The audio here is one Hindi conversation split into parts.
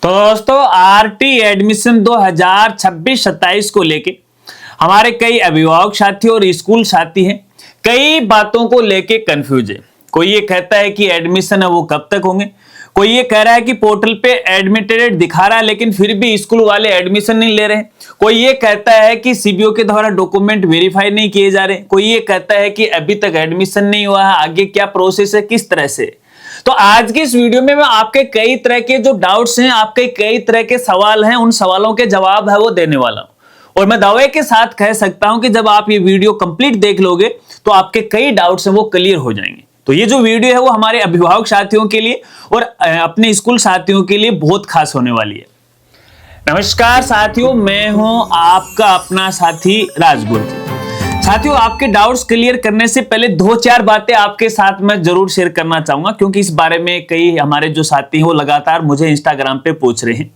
तो दोस्तों आरटी एडमिशन 2026-27 को लेके हमारे कई अभिभावक साथी और स्कूल साथी हैं, कई बातों को लेके कंफ्यूज है। कोई ये कहता है कि एडमिशन है वो कब तक होंगे, कोई ये कह रहा है कि पोर्टल पे एडमिटेड दिखा रहा है लेकिन फिर भी स्कूल वाले एडमिशन नहीं ले रहे, कोई ये कहता है कि सीबीओ के द्वारा डॉक्यूमेंट वेरीफाई नहीं किए जा रहे, कोई ये कहता है कि अभी तक एडमिशन नहीं हुआ है, आगे क्या प्रोसेस है, किस तरह से। तो आज की इस वीडियो में मैं आपके कई तरह के जो डाउट्स हैं, आपके कई तरह के सवाल हैं, उन सवालों के जवाब है वो देने वाला हूं। और मैं दावे के साथ कह सकता हूं कि जब आप ये वीडियो कंप्लीट देख लोगे तो आपके कई डाउट्स हैं वो क्लियर हो जाएंगे। तो ये जो वीडियो है वो हमारे अभिभावक साथियों के लिए और अपने स्कूल साथियों के लिए बहुत खास होने वाली है। नमस्कार साथियों, मैं हूं आपका अपना साथी राजगुरु। साथियों, आपके डाउट्स क्लियर करने से पहले दो चार बातें आपके साथ मैं जरूर शेयर करना चाहूंगा, क्योंकि इस बारे में कई हमारे जो साथी हैं वो लगातार मुझे इंस्टाग्राम पे पूछ रहे हैं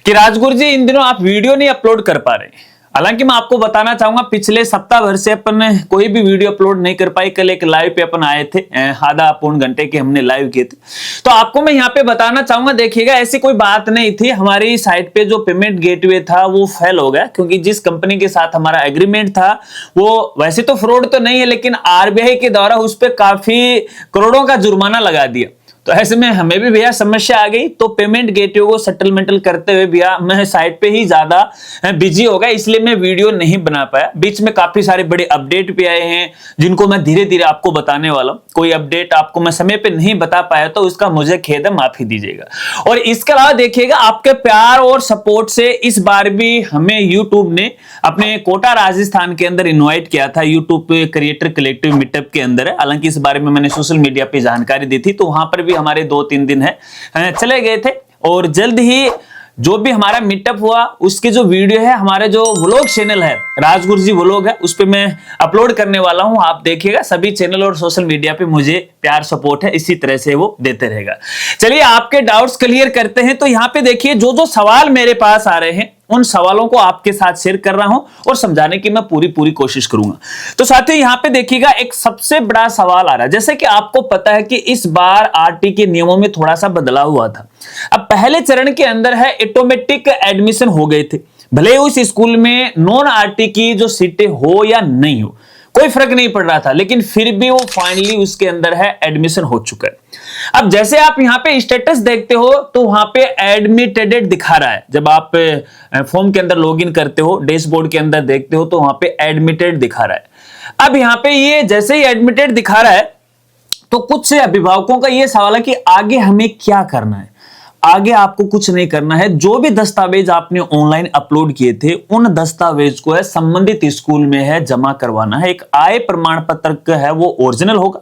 कि राजगुरु जी इन दिनों आप वीडियो नहीं अपलोड कर पा रहे। हालांकि मैं आपको बताना चाहूंगा पिछले सप्ताह भर से अपन कोई भी वीडियो अपलोड नहीं कर पाई। कल एक लाइव पे अपन आए थे, आधा पौन घंटे के हमने लाइव किए थे। तो आपको मैं यहाँ पे बताना चाहूंगा, देखिएगा ऐसी कोई बात नहीं थी। हमारी साइट पे जो पेमेंट गेटवे था वो फेल हो गया, क्योंकि जिस कंपनी के साथ हमारा एग्रीमेंट था वो वैसे तो फ्रॉड तो नहीं है, लेकिन आरबीआई के द्वारा उस पर काफी करोड़ों का जुर्माना लगा दिया। तो ऐसे में हमें भी भैया समस्या आ गई। तो पेमेंट गेटवे को सेटलमेंटल करते हुए भैया मैं साइट पे ही ज्यादा बिजी हो गया, इसलिए मैं वीडियो नहीं बना पाया। बीच में काफी सारे बड़े अपडेट भी आए हैं जिनको मैं धीरे धीरे आपको बताने वाला हूं। कोई अपडेट आपको मैं समय पे नहीं बता पाया तो उसका मुझे खेद है, माफी दीजिएगा। और इसके अलावा देखिएगा, आपके प्यार और सपोर्ट से इस बार भी हमें यूट्यूब ने अपने कोटा राजस्थान के अंदर इन्वाइट किया था, यूट्यूब पे क्रिएटर कलेक्टिव मीटअप के अंदर है। हालांकि इस बारे में मैंने सोशल मीडिया पे जानकारी दी थी, तो वहां पर भी हमारे 2-3 दिन है चले गए थे। और जल्द ही जो भी हमारा मीटअप हुआ उसकी जो वीडियो है, हमारे जो व्लॉग चैनल है राजगुरु जी व्लॉग है, उस पे मैं अपलोड करने वाला हूं। आप देखिएगा, सभी चैनल और सोशल मीडिया पे मुझे प्यार सपोर्ट है, इसी तरह से वो देते रहेगा। चलिए आपके डाउट्स क्लियर करते हैं। तो यहाँ पे देखिए, जो जो सवाल मेरे पास आ रहे हैं उन सवालों को आपके साथ शेयर कर रहा हूं और समझाने की मैं पूरी कोशिश करूंगा। तो साथियों यहाँ पे देखिएगा, एक सबसे बड़ा सवाल आ रहा है। जैसे कि आपको पता है कि इस बार आरटी के नियमों में थोड़ा सा बदलाव हुआ था। अब पहले चरण के अंदर है ऑटोमेटिक एडमिशन हो गए थे, भले ही उस स्कूल में नॉन आरटी की जो सीटें हो या नहीं हो, कोई फर्क नहीं पड़ रहा था, लेकिन फिर भी वो फाइनली उसके अंदर है एडमिशन हो चुका है। अब जैसे आप यहाँ पे स्टेटस देखते हो तो वहां पे एडमिटेड दिखा रहा है। जब आप फॉर्म के अंदर लॉगिन करते हो, डैशबोर्ड के अंदर देखते हो तो वहां पे एडमिटेड दिखा रहा है। अब यहाँ पे ये जैसे ही एडमिटेड दिखा रहा है तो कुछ से अभिभावकों का ये सवाल है कि आगे हमें क्या करना है। आगे आपको कुछ नहीं करना है। जो भी दस्तावेज आपने ऑनलाइन अपलोड किए थे उन दस्तावेज को है संबंधित स्कूल में है जमा करवाना है। एक आय प्रमाण पत्र है वो ओरिजिनल होगा,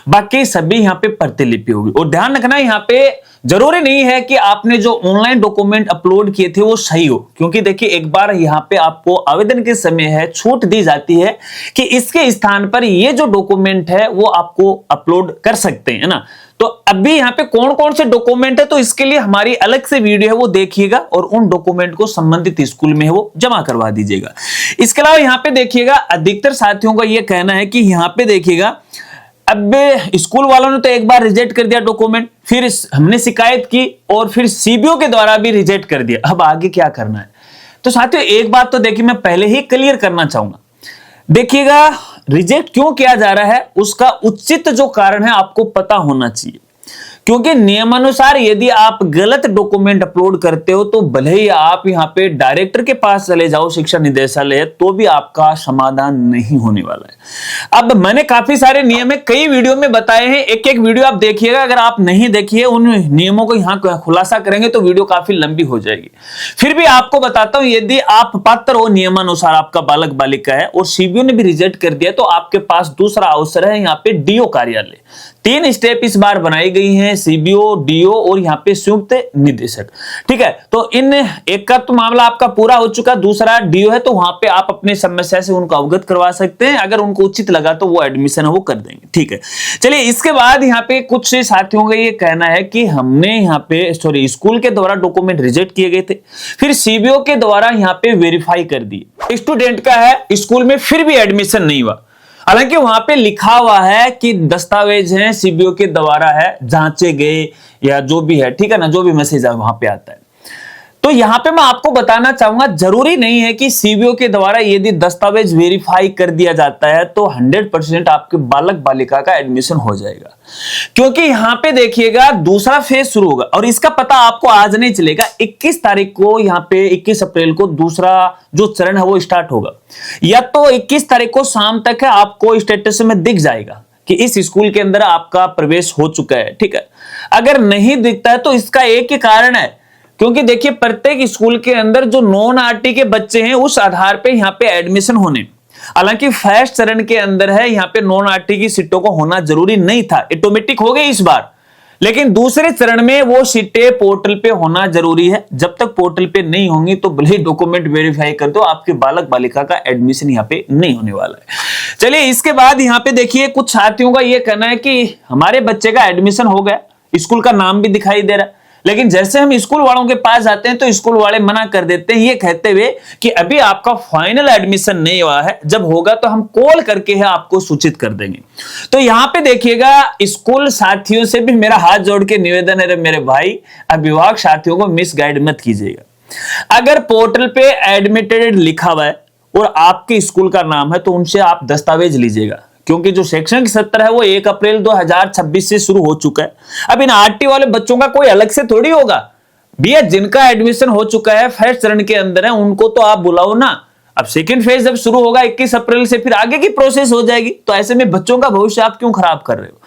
बाकी सभी यहाँ पे प्रतिलिपि होगी। और ध्यान रखना, यहाँ पे जरूरी नहीं है कि आपने जो ऑनलाइन डॉक्यूमेंट अपलोड किए थे वो सही हो, क्योंकि देखिए एक बार यहाँ पे आपको आवेदन के समय है छूट दी जाती है कि इसके स्थान पर ये जो डॉक्यूमेंट है वो आपको अपलोड कर सकते हैं ना। तो अभी यहाँ पे कौन कौन से डॉक्यूमेंट है, तो इसके लिए हमारी अलग से वीडियो है वो देखिएगा और उन डॉक्यूमेंट को संबंधित स्कूल में है वो जमा करवा दीजिएगा। इसके अलावा यहाँ पे देखिएगा, अधिकतर साथियों का ये कहना है कि यहाँ पे देखिएगा, अब स्कूल वालों ने तो एक बार रिजेक्ट कर दिया डॉक्यूमेंट, फिर हमने शिकायत की और फिर सीबीओ के द्वारा भी रिजेक्ट कर दिया। अब आगे क्या करना है? तो साथियों एक बात तो देखिए मैं पहले ही क्लियर करना चाहूंगा। देखिएगा, रिजेक्ट क्यों किया जा रहा है उसका उचित जो कारण है आपको पता होना चाहिए, क्योंकि नियमानुसार यदि आप गलत डॉक्यूमेंट अपलोड करते हो तो भले ही आप यहाँ पे डायरेक्टर के पास चले जाओ, शिक्षा निदेशालय, तो भी आपका समाधान नहीं होने वाला है। अब मैंने काफी सारे नियम है कई वीडियो में बताए हैं, एक एक वीडियो आप देखिएगा। अगर आप नहीं देखिए उन नियमों को यहाँ खुलासा करेंगे तो वीडियो काफी लंबी हो जाएगी। फिर भी आपको बताता हूं, यदि आप पात्र हो, नियमानुसार आपका बालक बालिका है और सीबीओ ने भी रिजेक्ट कर दिया, तो आपके पास दूसरा अवसर है यहाँ पे डीओ कार्यालय। 3 स्टेप इस बार बनाई गई हैं, सीबीओ, डीओ और यहाँ पे संयुक्त निदेशक। ठीक है, तो इन एक का तो मामला आपका पूरा हो चुका, दूसरा डीओ है, तो वहां पे आप अपनी समस्या से उनको अवगत करवा सकते हैं। अगर उनको उचित लगा तो वो एडमिशन वो कर देंगे। ठीक है, चलिए इसके बाद यहाँ पे कुछ साथियों का ये कहना है कि हमने यहाँ पे स्कूल के द्वारा डॉक्यूमेंट रिजेक्ट किए गए थे, फिर सीबीओ के द्वारा यहाँ पे वेरीफाई कर दिए, स्टूडेंट का है स्कूल में फिर भी एडमिशन नहीं हुआ। हालांकि वहां पे लिखा हुआ है कि दस्तावेज हैं सीबीओ के द्वारा है जांचे गए या जो भी है, ठीक है ना, जो भी मैसेज वहां पे आता है। तो यहां पे मैं आपको बताना चाहूंगा, जरूरी नहीं है कि सीबीओ के द्वारा यदि दस्तावेज वेरीफाई कर दिया जाता है तो 100% आपके बालक बालिका का एडमिशन हो जाएगा, क्योंकि यहां पे देखिएगा दूसरा फेज शुरू होगा और इसका पता आपको आज नहीं चलेगा। 21 तारीख को यहां पे 21 अप्रैल को दूसरा जो चरण है वो स्टार्ट होगा, या तो 21 तारीख को शाम तक है आपको स्टेटस में दिख जाएगा कि इस स्कूल के अंदर आपका प्रवेश हो चुका है, ठीक है। अगर नहीं दिखता है तो इसका एक ही कारण है, क्योंकि देखिए प्रत्येक स्कूल के अंदर जो नॉन आरटी के बच्चे हैं उस आधार पे यहाँ पे एडमिशन होने, हालांकि फर्स्ट चरण के अंदर है यहाँ पे नॉन आरटी की सीटों को होना जरूरी नहीं था, ऑटोमेटिक हो गई इस बार, लेकिन दूसरे चरण में वो सीटें पोर्टल पे होना जरूरी है। जब तक पोर्टल पे नहीं होंगी तो भले ही डॉक्यूमेंट वेरीफाई कर दो, आपके बालक बालिका का एडमिशन यहाँ पे नहीं होने वाला है। चलिए इसके बाद यहाँ पे देखिए कुछ साथियों का ये कहना है कि हमारे बच्चे का एडमिशन हो गया, स्कूल का नाम भी दिखाई दे रहा है, लेकिन जैसे हम स्कूल वालों के पास जाते हैं तो स्कूल वाले मना कर देते हैं, ये कहते हुए कि अभी आपका फाइनल एडमिशन नहीं हुआ है, जब होगा तो हम कॉल करके है आपको सूचित कर देंगे। तो यहां पे देखिएगा स्कूल साथियों से भी मेरा हाथ जोड़ के निवेदन है, मेरे भाई अभिभावक साथियों को मिसगाइड मत कीजिएगा। अगर पोर्टल पे एडमिटेड लिखा हुआ है और आपके स्कूल का नाम है तो उनसे आप दस्तावेज लीजिएगा, क्योंकि जो शैक्षणिक सत्र है वो 1 अप्रैल 2026 से शुरू हो चुका है। अब इन आरटी वाले बच्चों का कोई अलग से थोड़ी होगा भैया, जिनका एडमिशन हो चुका है फर्स्ट चरण के अंदर है उनको तो आप बुलाओ ना। अब सेकंड फेज जब शुरू होगा 21 अप्रैल से, फिर आगे की प्रोसेस हो जाएगी, तो ऐसे में बच्चों का भविष्य आप क्यों खराब कर रहे हो।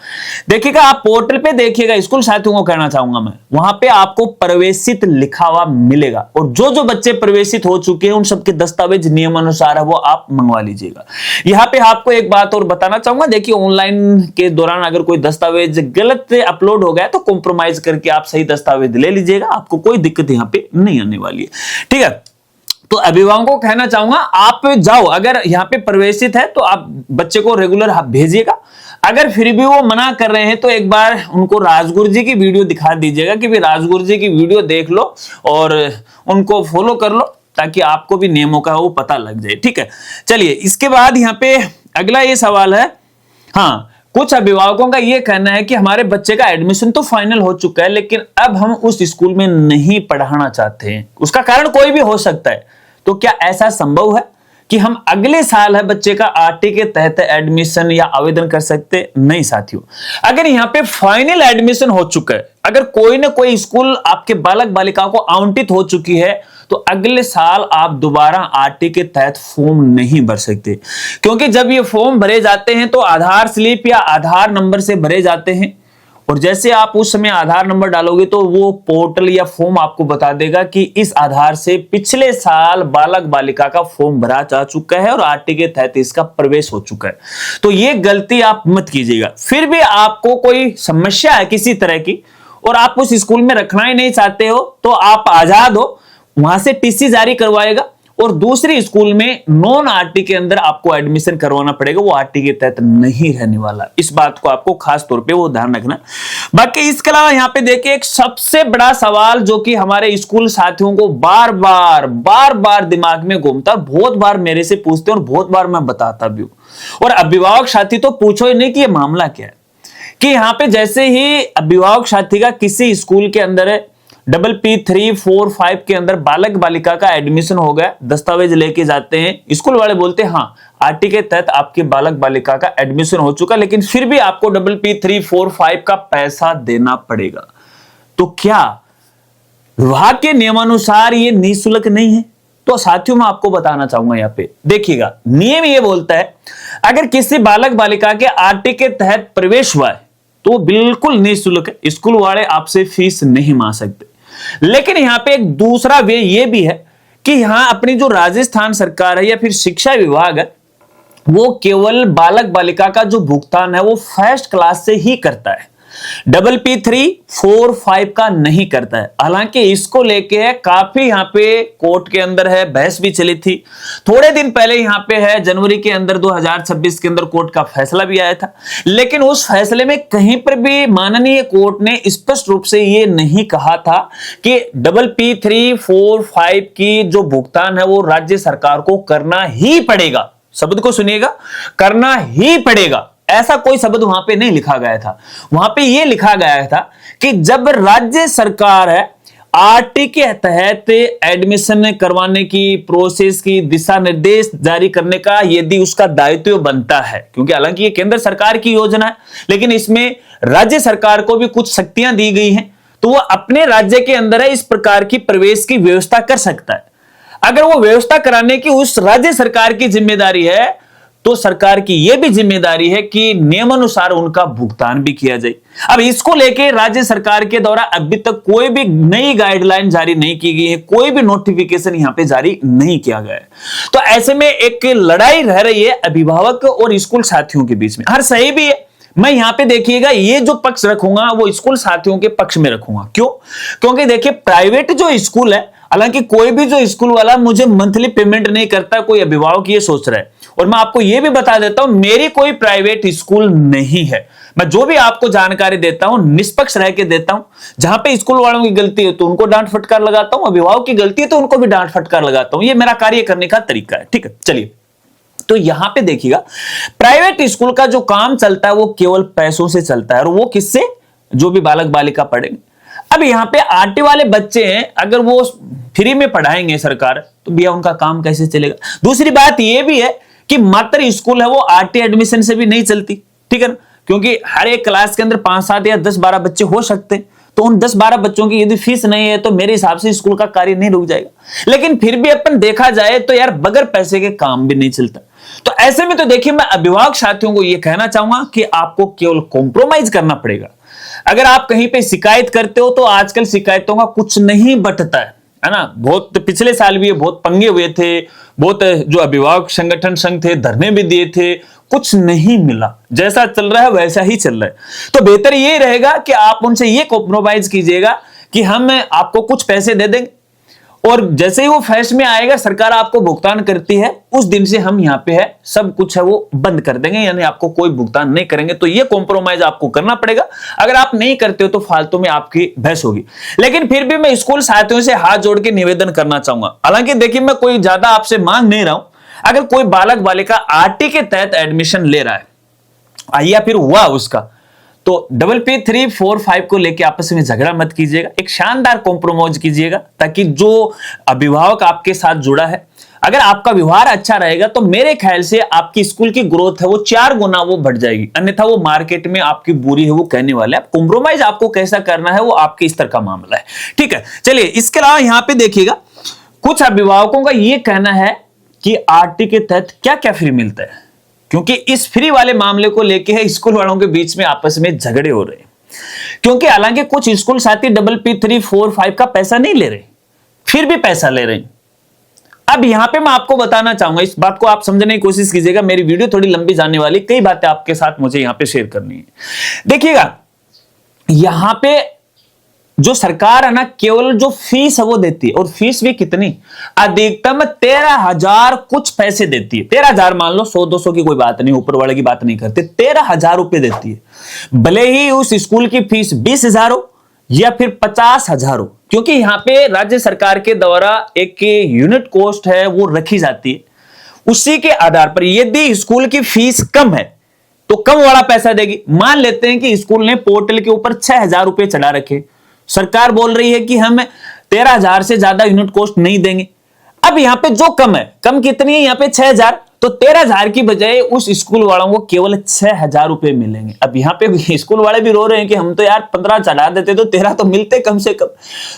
देखिएगा आप पोर्टल पे देखिएगा, स्कूल साथियों को कहना चाहूंगा मैं, वहां पे आपको प्रवेशित लिखा हुआ मिलेगा और जो जो बच्चे प्रवेशित हो चुके हैं उन सबके दस्तावेज नियमानुसार है वो आप मंगवा लीजिएगा। यहाँ पे आपको एक बात और बताना चाहूंगा, देखिए ऑनलाइन के दौरान अगर कोई दस्तावेज गलत अपलोड हो गया तो कॉम्प्रोमाइज करके आप सही दस्तावेज ले लीजिएगा, आपको कोई दिक्कत यहाँ पे नहीं आने वाली है, ठीक है। तो अभिभावकों को कहना चाहूंगा आप जाओ, अगर यहाँ पे प्रवेशित है तो आप बच्चे को रेगुलर आप भेजिएगा, अगर फिर भी वो मना कर रहे हैं तो एक बार उनको राजगुरु जी की वीडियो दिखा दीजिएगा कि भी राजगुरु जी की वीडियो देख लो और उनको फॉलो कर लो, ताकि आपको भी नियमों का वो पता लग जाए, ठीक है। चलिए इसके बाद यहाँ पे अगला ये सवाल है, हाँ कुछ अभिभावकों का यह कहना है कि हमारे बच्चे का एडमिशन तो फाइनल हो चुका है लेकिन अब हम उस स्कूल में नहीं पढ़ाना चाहते हैं, उसका कारण कोई भी हो सकता है। तो क्या ऐसा संभव है कि हम अगले साल है बच्चे का आरटी के तहत एडमिशन या आवेदन कर सकते? नहीं साथियों, अगर यहाँ पे फाइनल एडमिशन हो चुका है, अगर कोई ना कोई स्कूल आपके बालक बालिका को आवंटित हो चुकी है तो अगले साल आप दोबारा आरटी के तहत फॉर्म नहीं भर सकते, क्योंकि जब ये फॉर्म भरे जाते हैं तो आधार स्लिप या आधार नंबर से भरे जाते हैं और जैसे आप उस समय आधार नंबर डालोगे तो वो पोर्टल या फॉर्म आपको बता देगा कि इस आधार से पिछले साल बालक बालिका का फॉर्म भरा जा चुका है और आरटी के तहत इसका प्रवेश हो चुका है। तो ये गलती आप मत कीजिएगा। फिर भी आपको कोई समस्या है किसी तरह की और आप उस स्कूल में रखना ही नहीं चाहते हो तो आप आजाद हो, वहां से टीसी जारी करवाएगा और दूसरी स्कूल में नॉन आरटी के अंदर आपको एडमिशन करवाना पड़ेगा, वो आरटी के तहत नहीं रहने वाला। इस बात को आपको खास तौर पे वो ध्यान रखना। बाकी इसके अलावा यहाँ पे देखिए एक सबसे बड़ा सवाल जो कि हमारे स्कूल साथियों को बार बार दिमाग में घूमता, बहुत बार मेरे से पूछते हैं और बहुत बार मैं बताता भी हूं, और अभिभावक साथी तो पूछो ही नहीं कि ये मामला क्या है। कि यहाँ पे जैसे ही अभिभावक साथी का किसी स्कूल के अंदर है P3-4-5 के अंदर बालक बालिका का एडमिशन हो गया, दस्तावेज लेके जाते हैं, स्कूल वाले बोलते हैं हाँ आरटी के तहत आपके बालक बालिका का एडमिशन हो चुका, लेकिन फिर भी आपको P3-4-5 का पैसा देना पड़ेगा। तो क्या विभाग के नियमानुसार ये निःशुल्क नहीं है? तो साथियों मैं आपको बताना चाहूंगा, यहाँ पे देखिएगा नियम ये बोलता है अगर किसी बालक बालिका के आरटी के तहत प्रवेश हुआ है तो बिल्कुल निःशुल्क है, स्कूल वाले आपसे फीस नहीं मांग सकते। लेकिन यहां पे एक दूसरा वे ये भी है कि यहां अपनी जो राजस्थान सरकार है या फिर शिक्षा विभाग है वो केवल बालक बालिका का जो भुगतान है वो फर्स्ट क्लास से ही करता है, P3-4-5 का नहीं करता है। हालांकि इसको लेके काफी यहाँ पे कोर्ट के अंदर है बहस भी चली थी, थोड़े दिन पहले यहाँ पे है जनवरी के अंदर 2026 के अंदर कोर्ट का फैसला भी आया था, लेकिन उस फैसले में कहीं पर भी माननीय कोर्ट ने स्पष्ट रूप से ये नहीं कहा था कि P3-4-5 की जो भुगतान है वो राज्य सरकार को करना ही पड़ेगा। शब्द को सुनिएगा, करना ही पड़ेगा, ऐसा कोई शब्द वहां पे नहीं लिखा गया था। वहां पे ये लिखा गया था कि जब राज्य सरकार है आरटी के तहत एडमिशन करवाने की प्रोसेस की दिशा निर्देश जारी करने का यदि उसका दायित्व बनता है, क्योंकि हालांकि ये केंद्र सरकार की योजना है, लेकिन इसमें राज्य सरकार को भी कुछ शक्तियां दी गई हैं, तो वो अपने राज्य के अंदर है इस प्रकार की प्रवेश की व्यवस्था कर सकता है। अगर वो व्यवस्था कराने की उस राज्य सरकार की जिम्मेदारी है, तो सरकार की यह भी जिम्मेदारी है कि नियमानुसार उनका भुगतान भी किया जाए। अब इसको लेके राज्य सरकार के द्वारा अभी तक कोई भी नई गाइडलाइन जारी नहीं की गई है, कोई भी नोटिफिकेशन यहां पे जारी नहीं किया गया है। तो ऐसे में एक लड़ाई रह रही है अभिभावक और स्कूल साथियों के बीच में। हर सही भी है, मैं यहां पे देखिएगा ये जो पक्ष रखूंगा वो स्कूल साथियों के पक्ष में रखूंगा। क्यों? क्योंकि देखिए प्राइवेट जो स्कूल है, हालांकि कोई भी जो स्कूल वाला मुझे मंथली पेमेंट नहीं करता, कोई अभिभावक ये सोच रहा है, और मैं आपको ये भी बता देता हूं मेरी कोई प्राइवेट स्कूल नहीं है। मैं जो भी आपको जानकारी देता हूं निष्पक्ष रह के देता हूं। जहां पे स्कूल वालों की गलती है तो उनको डांट फटकार लगाता हूं, अभिभावक की गलती है तो उनको भी डांट फटकार लगाता हूं। ये मेरा कार्य करने का तरीका है, ठीक है। चलिए, तो यहां पे देखिएगा प्राइवेट स्कूल का जो काम चलता है वो केवल पैसों से चलता है, और वो किससे? जो भी बालक बालिका पढ़ेंगे। अब यहां पे आरटी वाले बच्चे हैं, अगर वो फ्री में पढ़ाएंगे सरकार, तो भैया उनका काम कैसे चलेगा? दूसरी बात यह भी है कि मात्र स्कूल है वो आरटी एडमिशन से भी नहीं चलती, ठीक है ना, क्योंकि हर एक क्लास के अंदर 5, 7 या 10, 12 बच्चे हो सकते हैं। तो उन 10, 12 बच्चों की यदि फीस नहीं है तो मेरे हिसाब से स्कूल का कार्य नहीं रुक जाएगा। लेकिन फिर भी अपन देखा जाए तो यार बगैर पैसे के काम भी नहीं चलता। तो ऐसे में तो देखिए मैं अभिभावक साथियों को यह कहना चाहूंगा कि आपको केवल कॉम्प्रोमाइज करना पड़ेगा। अगर आप कहीं पे शिकायत करते हो तो आजकल शिकायतों का कुछ नहीं बटता है ना। बहुत पिछले साल भी बहुत पंगे हुए थे, बहुत जो अभिभावक संगठन संघ थे धरने भी दिए थे, कुछ नहीं मिला। जैसा चल रहा है वैसा ही चल रहा है। तो बेहतर ये रहेगा कि आप उनसे ये कॉम्प्रोमाइज कीजिएगा कि हम आपको कुछ पैसे दे देंगे, और जैसे ही वो फैश में आएगा सरकार आपको भुगतान करती है, उस दिन से हम यहाँ पे है सब कुछ है वो बंद कर देंगे, यानी आपको कोई भुगतान नहीं करेंगे। तो ये कॉम्प्रोमाइज आपको करना पड़ेगा। अगर आप नहीं करते हो तो फालतू में आपकी बहस होगी। लेकिन फिर भी मैं स्कूल साथियों से हाथ जोड़ के निवेदन करना चाहूंगा। हालांकि देखिए मैं कोई ज्यादा आपसे मांग नहीं रहा हूं, अगर कोई बालक बालिका आरटी के तहत एडमिशन ले रहा है या फिर हुआ उसका, तो P345 को लेके आपस में झगड़ा मत कीजिएगा, एक शानदार कॉम्प्रोमाइज कीजिएगा, ताकि जो अभिभावक आपके साथ जुड़ा है, अगर आपका व्यवहार अच्छा रहेगा तो मेरे ख्याल से आपकी स्कूल की ग्रोथ है वो 4 गुना वो बढ़ जाएगी। अन्यथा वो मार्केट में आपकी बुरी है वो कहने वाले हैं। कॉम्प्रोमाइज आपको कैसा करना है वो आपके स्तर का मामला है, ठीक है। चलिए, इसके अलावा यहां पे देखिएगा कुछ अभिभावकों का ये कहना है कि आरटी के तहत क्या क्या फ्री मिलता है, क्योंकि इस फ्री वाले मामले को लेके स्कूल वालों के बीच में आपस में झगड़े हो रहे हैं। क्योंकि हालांकि कुछ स्कूल साथी P345 का पैसा नहीं ले रहे, फिर भी पैसा ले रहे हैं। अब यहां पे मैं आपको बताना चाहूंगा, इस बात को आप समझने की कोशिश कीजिएगा, मेरी वीडियो थोड़ी लंबी जाने वाली, कई बातें आपके साथ मुझे यहां पे शेयर करनी है। देखिएगा यहां पे जो सरकार है ना, केवल जो फीस है वो देती है, और फीस भी कितनी? अधिकतम 13,000 कुछ पैसे देती है। 13,000 मान लो, 100-200 की कोई बात नहीं, ऊपर वाले की बात नहीं करते, 13,000 रुपए देती है। भले ही उस स्कूल की फीस 20,000 हो या फिर 50,000 हो, क्योंकि यहां पे राज्य सरकार के द्वारा एक यूनिट कॉस्ट है वो रखी जाती है। उसी के आधार पर यदि स्कूल की फीस कम है तो कम वाला पैसा देगी। मान लेते हैं कि स्कूल ने पोर्टल के ऊपर 6,000 रुपए चढ़ा रखे, सरकार बोल रही है कि हम 13,000 से ज्यादा यूनिट कॉस्ट नहीं देंगे। अब यहां पे जो कम है, कम कितनी है यहां पे? 6,000। तो 13,000 की बजाय उस स्कूल वालों को केवल 6,000 रुपए मिलेंगे। अब यहां पे स्कूल वाले भी रो रहे हैं कि हम तो यार 15 चढ़ा देते तो 13 तो मिलते कम से कम।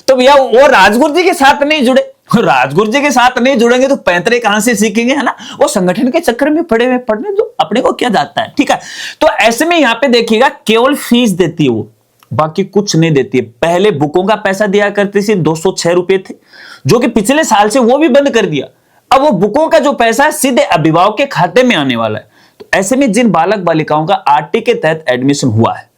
तो भैया वो राजगुरु जी के साथ नहीं जुड़े, राजगुरु जी के साथ नहीं जुड़ेंगे तो पैंतरे कहां से सीखेंगे, है ना। वो संगठन के चक्कर में पड़े हुए, पढ़ने दो, अपने को क्या जाता है, ठीक है। तो ऐसे में यहां पे देखिएगा केवल फीस देती है वो, बाकी कुछ नहीं देती है। पहले बुकों का पैसा दिया करती थी, 206 रुपए थे, जो कि पिछले साल से वो भी बंद कर दिया। अब वो बुकों का जो पैसा है सीधे अभिभावक के खाते में आने वाला है। तो ऐसे में जिन बालक बालिकाओं का आरटी के तहत एडमिशन हुआ है,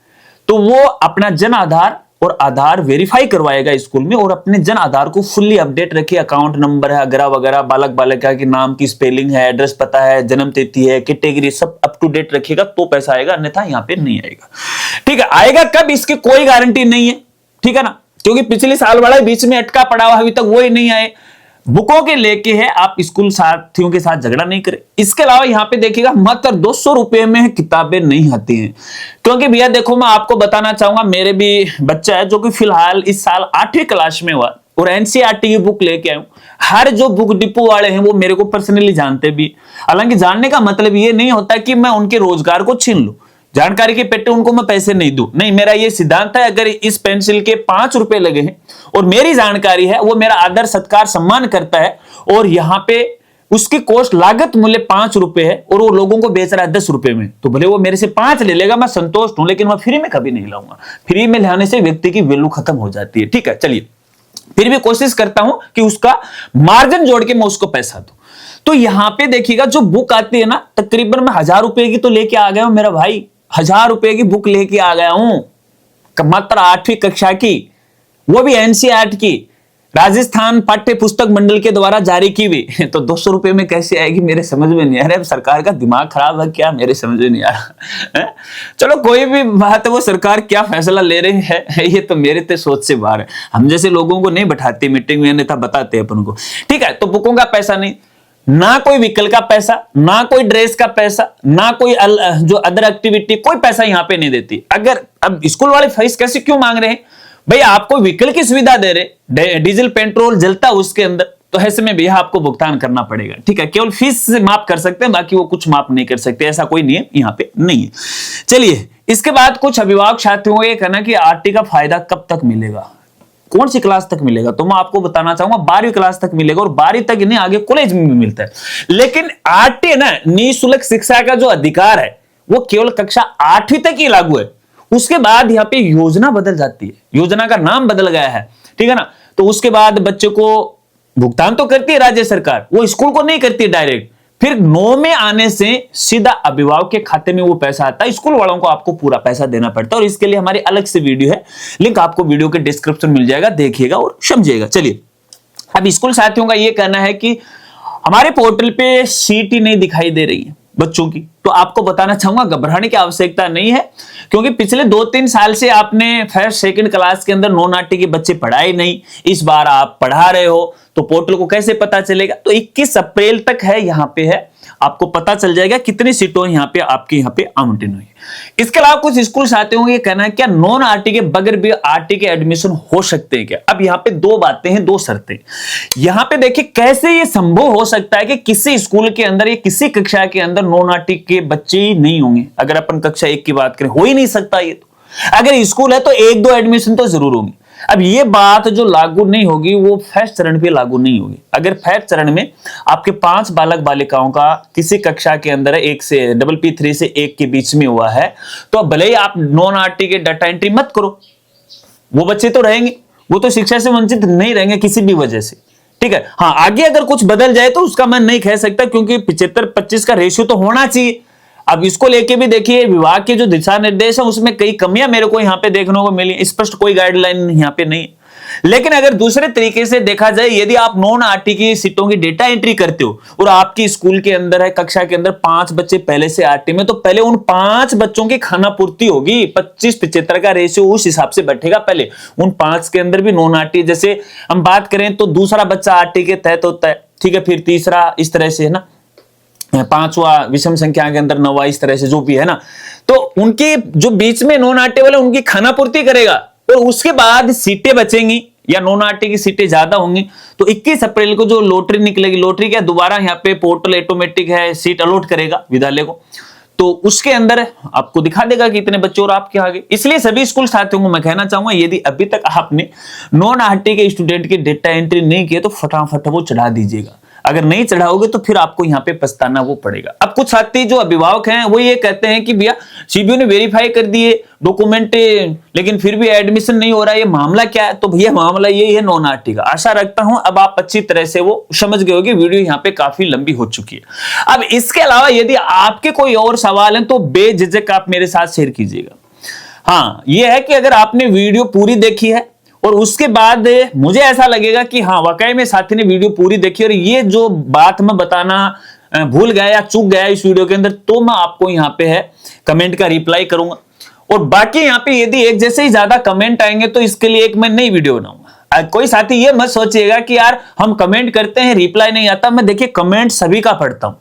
तो वो अपना जन आधार और आधार वेरीफाई करवाएगा स्कूल में, और अपने जन आधार को फुल्ली अपडेट रखे, अकाउंट नंबर है वगैरह वगैरह, बालक बालिका के नाम की स्पेलिंग है, एड्रेस पता है, जन्म तिथि है, कैटेगरी सब अप टू डेट रखिएगा तो पैसा आएगा, अन्यथा यहां पे नहीं आएगा, ठीक है। आएगा कब इसकी कोई गारंटी नहीं है, ठीक है ना, क्योंकि पिछले साल वाला बीच में अटका पड़ा हुआ, अभी तक वो ही नहीं आए। बुकों के लेके है, आप स्कूल साथियों के साथ झगड़ा नहीं करें। इसके अलावा यहाँ पे देखिएगा मात्र 200 रुपए में किताबें नहीं आती हैं, क्योंकि भैया देखो मैं आपको बताना चाहूंगा, मेरे भी बच्चा है जो कि फिलहाल इस साल 8वीं क्लास में हुआ और एनसीईआरटी की बुक लेके आया हूं। हर जो बुक डिपो वाले हैं वो मेरे को पर्सनली जानते भी, हालांकि जानने का मतलब ये नहीं होता कि मैं उनके रोजगार को छीन लूं, जानकारी के पेटे उनको मैं पैसे नहीं दूं, नहीं, मेरा ये सिद्धांत है अगर इस पेंसिल के 5 रुपए लगे हैं और मेरी जानकारी है, वो मेरा आदर सत्कार सम्मान करता है और यहाँ पे उसकी कॉस्ट लागत मूल्य 5 रुपए है और वो लोगों को बेच रहा है 10 रुपए में, तो भले वो मेरे से 5 ले लेगा, मैं संतुष्ट हूं, लेकिन मैं फ्री में कभी नहीं लाऊंगा। फ्री में लाने से व्यक्ति की वैल्यू खत्म हो जाती है। ठीक है, चलिए फिर भी कोशिश करता हूं कि उसका मार्जिन जोड़ के मैं उसको पैसा दूं। तो यहां पे देखिएगा जो बुक आती है ना, तकरीबन मैं 1000 रुपए की तो लेके आ गया हूं मेरा भाई, 1000 रुपए की बुक लेके आ गया हूं, मात्र 8वीं कक्षा की, वो भी एनसीईआरटी की, राजस्थान पाठ्य पुस्तक मंडल के द्वारा जारी की हुई। तो 200 रुपए में कैसे आएगी, मेरे समझ में नहीं आ रहा है। सरकार का दिमाग खराब है क्या, मेरे समझ में नहीं आ रहा है। चलो कोई भी बात है, वो सरकार क्या फैसला ले रही है ये तो मेरे ते सोच से बाहर है। हम जैसे लोगों को नहीं बैठाते मीटिंग में, अन्यथा बताते हैं अपन को। ठीक है, तो बुकों का पैसा नहीं, ना कोई व्हीकल का पैसा, ना कोई ड्रेस का पैसा, ना कोई जो अदर एक्टिविटी, कोई पैसा यहाँ पे नहीं देती। अगर अब स्कूल वाले फीस कैसे क्यों मांग रहे हैं भाई, आपको व्हीकल की सुविधा दे रहे, डीजल पेट्रोल जलता उसके अंदर, तो ऐसे में भैया आपको भुगतान करना पड़ेगा। ठीक है, केवल फीस से माफ कर सकते हैं, बाकी वो कुछ माफ नहीं कर सकते, ऐसा कोई नियम यहाँ पे नहीं है। चलिए इसके बाद कुछ अभिभावक साथियों को ये कहना कि आरटी का फायदा कब तक मिलेगा, कौन सी क्लास तक मिलेगा, तो मैं आपको बताना चाहूंगा 12वीं क्लास तक मिलेगा और 12वीं तक नहीं, आगे कॉलेज में भी मिलता है। लेकिन आरटी ना, निःशुल्क शिक्षा का जो अधिकार है वो केवल कक्षा 8वीं तक ही लागू है। उसके बाद यहाँ पे योजना बदल जाती है, योजना का नाम बदल गया है, ठीक है ना। तो उसके बाद बच्चे को भुगतान तो करती है राज्य सरकार, वो स्कूल को नहीं करती डायरेक्ट, फिर 9 में आने से सीधा अभिभावक के खाते में वो पैसा आता है, स्कूल वालों को आपको पूरा पैसा देना पड़ता है। और इसके लिए हमारी अलग से वीडियो है, लिंक आपको वीडियो के डिस्क्रिप्शन मिल जाएगा, देखिएगा और समझिएगा। चलिए अब स्कूल साथियों का ये कहना है कि हमारे पोर्टल पे सीट ही नहीं दिखाई दे रही है बच्चों की, तो आपको बताना चाहूंगा घबराने की आवश्यकता नहीं है, क्योंकि पिछले 2-3 साल से आपने फर्स्ट सेकंड क्लास के अंदर नॉन आरटी के बच्चे पढ़ाए नहीं, इस बार आप पढ़ा रहे हो, तो पोर्टल को कैसे पता चलेगा, तो 21 अप्रैल तक है, यहाँ पे है, आपको पता चल जाएगा कितनी सीटों यहाँ पे आपके यहाँ पे आवंटन हुई। इसके अलावा कुछ स्कूल साथियों को ये कहना है क्या नॉन आरटी के बगैर भी आरटी के एडमिशन हो सकते हैं क्या। अब यहाँ पे 2 बातें हैं, 2 शर्तें। यहाँ पे देखिए कैसे ये संभव हो सकता है कि किसी स्कूल के अंदर या किसी कक्षा के अंदर नॉन आरटी के बच्चे ही नहीं होंगे। अगर अपन कक्षा 1 की बात करें, हो ही नहीं सकता ये, तो अगर स्कूल है तो 1-2 एडमिशन तो जरूर होंगे। अब ये बात जो लागू नहीं होगी वो फर्स्ट चरण पे लागू नहीं होगी। अगर फर्स्ट चरण में आपके 5 बालक बालिकाओं का किसी कक्षा के अंदर 1 से PPP3 से 1 के बीच में हुआ है, तो भले ही आप नॉन आरटी के डाटा एंट्री मत करो, वो बच्चे तो रहेंगे, वो तो शिक्षा से वंचित नहीं रहेंगे किसी भी वजह से। ठीक है, हाँ आगे अगर कुछ बदल जाए तो उसका मैं नहीं कह सकता, क्योंकि 75-25 का रेशियो तो होना चाहिए। अब इसको लेके भी देखिए विभाग के जो दिशा निर्देश है उसमें कई कमियां मेरे को यहाँ पे देखने को मिली, स्पष्ट कोई गाइडलाइन यहाँ पे नहीं है। लेकिन अगर दूसरे तरीके से देखा जाए, यदि आप नॉन आरटी की सीटों की डेटा एंट्री करते हो और आपकी स्कूल के अंदर है, कक्षा के अंदर 5 बच्चे पहले से आरटी में, तो पहले उन 5 बच्चों की खाना पूर्ति होगी। 25-75 का रेशियो उस हिसाब से बैठेगा। पहले उन 5 के अंदर भी नॉन आरटी, जैसे हम बात करें तो दूसरा बच्चा आरटी के तहत होता है, ठीक है, फिर तीसरा, इस तरह से है ना, 5वां विषम संख्या के अंदर 9वां, इस तरह से जो भी है ना, तो उनके जो बीच में नॉन आरटी वाले उनकी खाना पूर्ति करेगा और उसके बाद सीटें बचेंगी या नॉन आरटी की सीटें ज्यादा होंगी, तो 21 अप्रैल को जो लॉटरी निकलेगी, लॉटरी क्या दोबारा यहाँ पे पोर्टल ऑटोमेटिक है, सीट अलॉट करेगा विद्यालय को, तो उसके अंदर आपको दिखा देगा कि इतने बच्चे और आपके आगे। इसलिए सभी स्कूल साथियों को मैं कहना चाहूंगा, यदि अभी तक आपने नॉन आरटी के स्टूडेंट की डेटा एंट्री नहीं किए तो फटाफट वो चढ़ा दीजिएगा। अगर नहीं चढ़ाओगे तो फिर आपको यहाँ पे पछताना वो पड़ेगा। अब कुछ साथी जो अभिभावक हैं वो ये कहते हैं कि भैया सीबीओ ने वेरीफाई कर दिए डॉक्यूमेंट, लेकिन फिर भी एडमिशन नहीं हो रहा है, ये मामला क्या है। तो भैया मामला यही है नॉन आरटी का। आशा रखता हूं अब आप अच्छी तरह से वो समझ गए होंगे, वीडियो यहाँ पे काफी लंबी हो चुकी है। अब इसके अलावा यदि आपके कोई और सवाल है तो बेझिझक आप मेरे साथ शेयर कीजिएगा। हाँ ये है कि अगर आपने वीडियो पूरी देखी है और उसके बाद मुझे ऐसा लगेगा कि हाँ वाकई में साथी ने वीडियो पूरी देखी और ये जो बात मैं बताना भूल गया या चूक गया इस वीडियो के अंदर, तो मैं आपको यहाँ पे है कमेंट का रिप्लाई करूंगा। और बाकी यहाँ पे यदि एक जैसे ही ज्यादा कमेंट आएंगे तो इसके लिए एक मैं नई वीडियो बनाऊंगा। कोई साथी ये मत सोचिएगा कि यार हम कमेंट करते हैं रिप्लाई नहीं आता। मैं देखिए कमेंट सभी का पढ़ता हूं,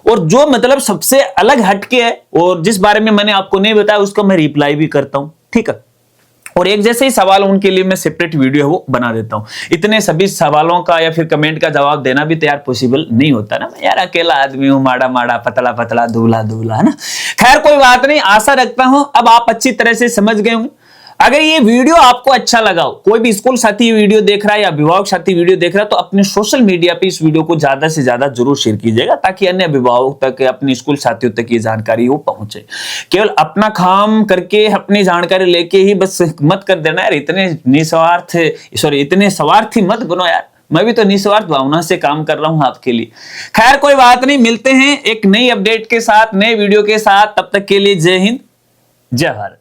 और जो मतलब सबसे अलग हटके है और जिस बारे में मैंने आपको नहीं बताया उसको मैं रिप्लाई भी करता हूं, ठीक है। और एक जैसे ही सवाल उनके लिए मैं सेपरेट वीडियो है वो बना देता हूं। इतने सभी सवालों का या फिर कमेंट का जवाब देना भी तो यार पॉसिबल नहीं होता ना। मैं यार अकेला आदमी हूं, माड़ा माड़ा पतला पतला दुबला दुबला, है ना। खैर कोई बात नहीं, आशा रखता हूं अब आप अच्छी तरह से समझ गए होंगे। अगर ये वीडियो आपको अच्छा लगा हो, कोई भी स्कूल साथी वीडियो देख रहा है या अभिभावक साथी वीडियो देख रहा है, तो अपने सोशल मीडिया पे इस वीडियो को ज्यादा से ज्यादा जरूर शेयर कीजिएगा, ताकि अन्य अभिभावक तक, अपने स्कूल साथियों तक ये जानकारी वो पहुंचे। केवल अपना काम करके अपनी जानकारी लेके ही बस मत कर देना यार, इतने स्वार्थी मत बनो यार। मैं भी तो निस्वार्थ भावना से काम कर रहा हूं आपके लिए। खैर कोई बात नहीं, मिलते हैं एक नई अपडेट के साथ, नए वीडियो के साथ। तब तक के लिए जय हिंद, जय भारत।